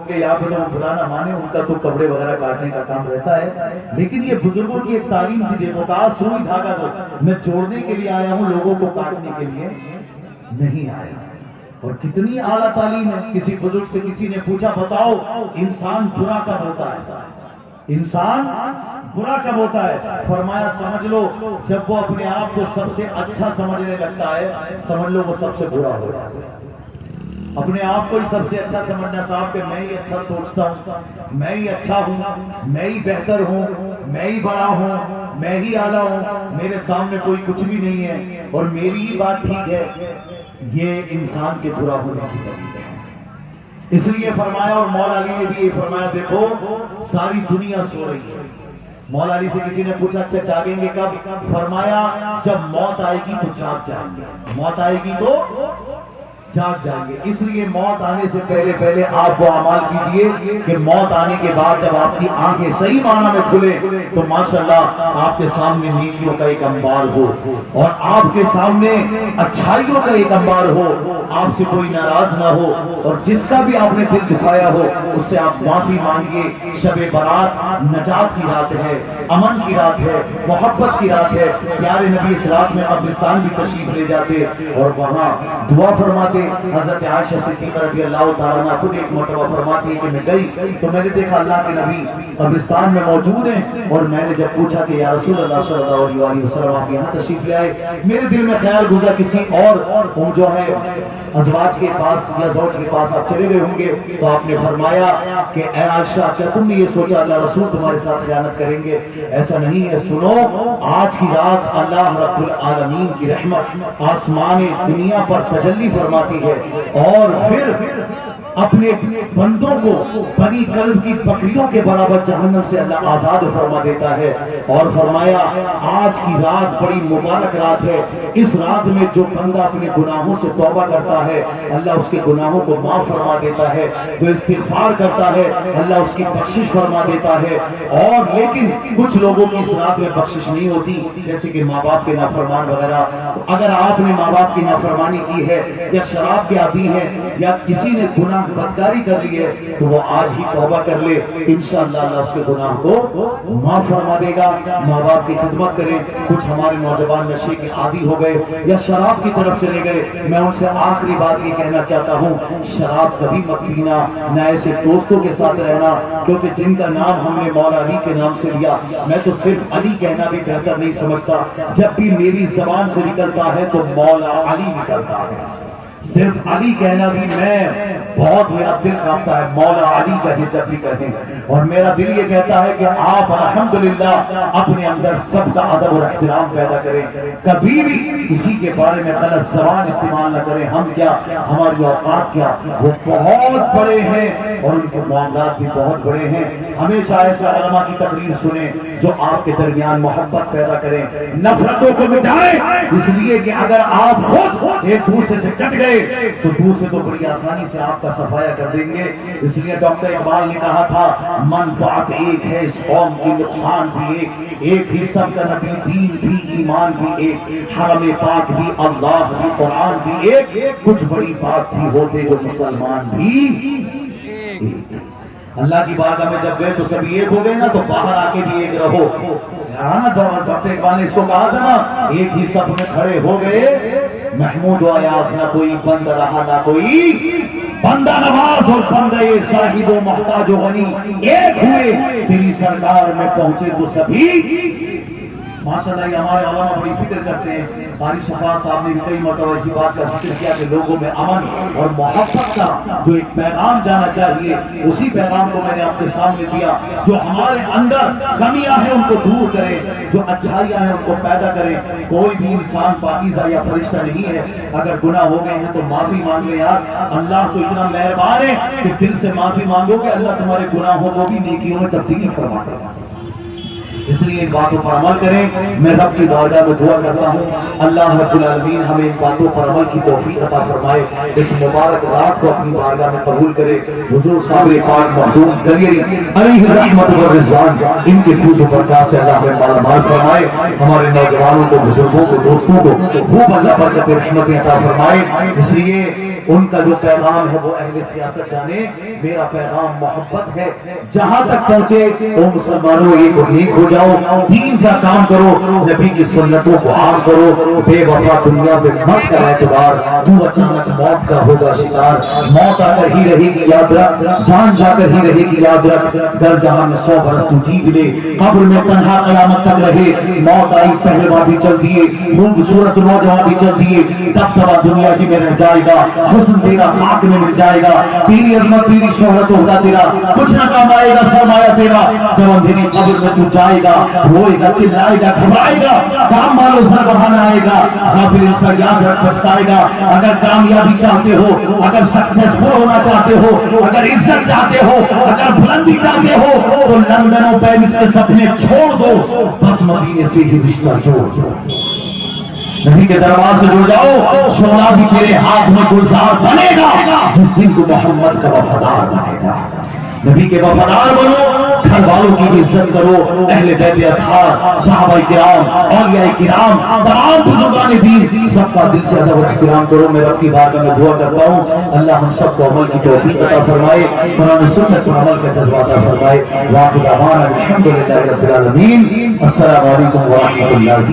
کہ یہاں پہ تو وہ برا نہ مانے، ان کا تو کپڑے وغیرہ کاٹنے کا کام رہتا ہے، لیکن یہ بزرگوں کی ایک تعلیم تھی. دیکھو کہا سوئی دھاگا دو، میں جوڑنے کے لیے آیا ہوں، لوگوں کو کاٹنے کے لیے نہیں آیا. اور کتنی اعلیٰ تعلیم ہے. کسی بزرگ سے کسی نے پوچھا بتاؤ انسان برا کب ہوتا ہے، انسان برا کب ہوتا ہے؟ فرمایا سمجھ لو جب وہ اپنے آپ کو سب سے اچھا سمجھنے لگتا ہے، سمجھ لو وہ سب سے برا ہو جاتا ہے. اپنے آپ کو ہی سب سے اچھا سمجھنا صاحب کہ میں ہی اچھا سوچتا ہوں، میں ہی اچھا ہوں، میں ہی بہتر ہوں، میں ہی بڑا ہوں، میں ہی اعلیٰ ہوں، میرے سامنے کوئی کچھ بھی نہیں ہے اور میری ہی بات ٹھیک ہے. یہ انسان کے برا ہونے کی دلیل ہے. اس لیے فرمایا، اور مولا علی نے بھی یہ فرمایا، دیکھو ساری دنیا سو رہی ہے. مولا علی سے کسی نے پوچھا اچھا جاگیں گے کب؟ فرمایا جب موت آئے گی تو جاگ جائیں گے، موت آئے گی تو جاگ جائیں گے. اس لیے موت آنے سے پہلے پہلے آپ وہ اعمال کیجئے کہ موت آنے کے بعد جب آپ کی آنکھیں صحیح معنی میں کھلے تو ماشاءاللہ آپ کے سامنے نیکیوں کا ایک انبار ہو اور آپ کے سامنے اچھائیوں کا ایک انبار ہو، آپ سے کوئی ناراض نہ ہو، اور جس کا بھی آپ نے دل دکھایا ہو اس سے آپ معافی مانگیے. شب برات نجات کی رات ہے، امن کی رات ہے، محبت کی رات ہے. پیارے نبی اس رات میں قبرستان بھی تشریف لے جاتے اور وہاں دعا فرماتے. حضرت عائشہ صدیقہ رضی اللہ تعالیٰ عنہ خود ایک مرتبہ فرماتی ہے کہ میں گئی تو میں نے دیکھا اللہ کے نبی قبرستان میں موجود ہیں، اور میں نے جب پوچھا کہ یا رسول اللہ صلی اللہ علیہ وسلم آپ یہاں تشریف لے آئے، میرے دل میں خیال گزرا کسی اور جو ہے ازواج کے پاس یا زوج کے پاس آپ چلے گئے ہوں گے. تو آپ نے فرمایا کہ اے عائشہ کیا تم نے یہ سوچا اللہ رسول تمہارے ساتھ خیانت کریں گے؟ ایسا نہیں ہے. سنو آج کی رات اللہ رب العالمین کی رحمت آسمان دنیا پر تجلی فرماتی ہے اور پھر اپنے بندوں کو بنی کلب کی بکریوں کے برابر جہنم سے اللہ آزاد فرما دیتا ہے. اور فرمایا آج کی رات بڑی مبارک رات ہے. اس رات میں جو بندہ اپنے گناہوں سے توبہ کرتا ہے اللہ اس کے گناہوں کو معاف فرما دیتا ہے، جو استغفار کرتا ہے اللہ اس کی بخشش فرما دیتا ہے. اور لیکن کچھ لوگوں کی اس رات میں بخشش نہیں ہوتی، جیسے کہ ماں باپ کے نافرمان وغیرہ. اگر آپ نے ماں باپ کی نافرمانی کی ہے یا شراب کے عادی ہے یا کسی نے گناہ بدکاری کر لی ہے تو وہ آج ہی توبہ کر لے، انشاءاللہ اللہ اس کے گناہ کو معاف فرما دے گا. ماں باپ کی خدمت کریں. کچھ ہمارے نوجوان نشے کے عادی ہو گئے یا شراب کی طرف چلے گئے، میں ان سے آخری بات یہ کہنا چاہتا ہوں شراب کبھی مت پینا، نہ ایسے دوستوں کے ساتھ رہنا، کیونکہ جن کا نام ہم نے مولا علی کے نام سے لیا، میں تو صرف علی کہنا بھی بہتر نہیں سمجھتا. جب بھی میری زبان سے نکلتا ہے تو مولا علی نکلتا ہے. صرف علی کہنا بھی میں بہت میرا دل کانپتا ہے، مولا علی کہیں جب بھی کہیں. اور میرا دل یہ کہتا ہے کہ آپ الحمدللہ اپنے اندر سب کا ادب اور احترام پیدا کریں، کبھی بھی کسی کے بارے میں غلط زبان استعمال نہ کریں. ہم کیا، ہماری اوقات کیا، وہ بہت بڑے ہیں اور ان کے معاملات بھی بہت بڑے ہیں. ہمیشہ ایسے علماء کی تقریر سنیں جو آپ کے درمیان محبت پیدا کریں، نفرتوں کو مٹائیں. اس لیے کہ اگر آپ خود ایک دوسرے سے کٹ گئے تو دوسرے تو بڑی آسانی سے آپ کا صفایا کر دیں گے. اس لیے ڈاکٹر اقبال نے کہا تھا منفعت ایک ہے اس قوم کی، نقصان بھی ایک ہی سب کا نبی، دین بھی، ایمان بھی ایک، حرم پاک بھی، اللہ بھی، قرآن بھی ایک. کچھ بڑی بات تھی ہوتے جو مسلمان بھی ایک. اللہ کی بارگاہ میں جب گئے تو سب ایک ہو گئے نا، تو باہر آ کے بھی ایک رہو. ڈاکٹر اقبال نے اس کو کہا تھا نا ایک ہی صف میں کھڑے ہو گئے محمود و ایاز، نہ کوئی بند رہا نہ کوئی بندہ نواز، اور بندے صاحب و محتاج و غنی ایک ہوئے تیری سرکار میں پہنچے تو سبھی. ماشاءاللہ یہ ہمارے علماء بڑی فکر کرتے ہیں. قاری شفاعت صاحب نے بھی کئی مرتبہ اسی بات کا ذکر کیا کہ لوگوں میں امن اور محبت کا جو ایک پیغام جانا چاہیے، اسی پیغام کو میں نے آپ کے سامنے دیا. جو ہمارے اندر کمیاں ہیں ان کو دور کریں، جو اچھائیاں ہیں ان کو پیدا کریں. کوئی بھی انسان پاکیزہ یا فرشتہ نہیں ہے. اگر گناہ ہو گئے ہیں تو معافی مانگ لیں یار. اللہ تو اتنا مہربان ہے کہ دل سے معافی مانگو گے اللہ تمہارے گناہوں کو بھی نیکیوں میں تبدیلی فرما دے گا. اس لیے ان باتوں پر عمل کریں. میں رب کی بارگاہ میں دعا کرتا ہوں اللہ رب العالمین ہمیں ان باتوں پر عمل کی توفیق عطا فرمائے. اس مبارک رات کو اپنی بارگاہ میں قبول کرے. حضور صاحب پاک مخدوم گلیری علیہ رحمت و رضوان ان کے فیض و برکات سے اللہ ہمیں مالا مال فرمائے. ہمارے نوجوانوں کو، بزرگوں کو، دوستوں کو خوب اللہ برکت رحمت عطا فرمائے. اس لیے ان کا جو پیغام ہے وہ اہل سیاست جانے، میرا پیغام محبت ہے، جہاں تک پہنچے او مسلمانوں ایک نیک ہو جاؤ، دین کا کام کرو، نبی کی سنتوں کو عام کرو، بے وفا دنیا پہ مت کر اعتبار، تو اچانک موت کا ہوگا شکار، موت آ کر ہی رہے گی یاد رکھ، جان جا کر ہی رہے گی یاد رکھ، در جہاں میں 100 برس تو جیت لے، قبر میں تنہا قیامت تک رہے، موت آئی پہلوان بھی چل دیے، خوبصورت نوجوان بھی چل دیے، دبدبا دنیا کی میں رہ جائے گا، حسن تیرا خاک میں مل جائے گا، تیری عظمت تیری شہرت ہوگا تیرا، کچھ نہ کام آئے گا سرمایہ تیرا، جب اندھیری قبر میں تو جائے گا، روئے گا چلائے گا گھبرائے گا، کام مالو سر بہانا آئے گا، غافل انسان یاد رکھ پچھتائے گا، اگر کامیابی چاہتے ہو، اگر سکسیسفل ہونا چاہتے ہو، اگر عزت چاہتے ہو، اگر بلندی چاہتے ہو، تو لندن اور پیرس کے سپنے چھوڑ دو، بس مدینے سے ہی رشتہ جوڑ دو، نبی کے دربار سے جڑ جاؤ، شعلہ بھی تیرے ہاتھ میں گلزار بنے گا، جس دن تو محمد کا وفادار بنے گا، نبی کے وفادار بنو، گھر والوں کی بھی عزت کرو، اہل بیت اطہار، صحابہ کرام، اولیاء کرام، تمام بزرگان دین، سب کا دل سے ادب اور احترام کرو، میں رب کی بارگاہ میں دعا کرتا ہوں اللہ ہم سب کو عمل کی توفیق عطا فرمائے، قرآن سنت پر عمل کا جذبہ عطا فرمائے، وآخر دعوانا الحمدللہ رب العالمین، السلام علیکم ورحمۃ اللہ۔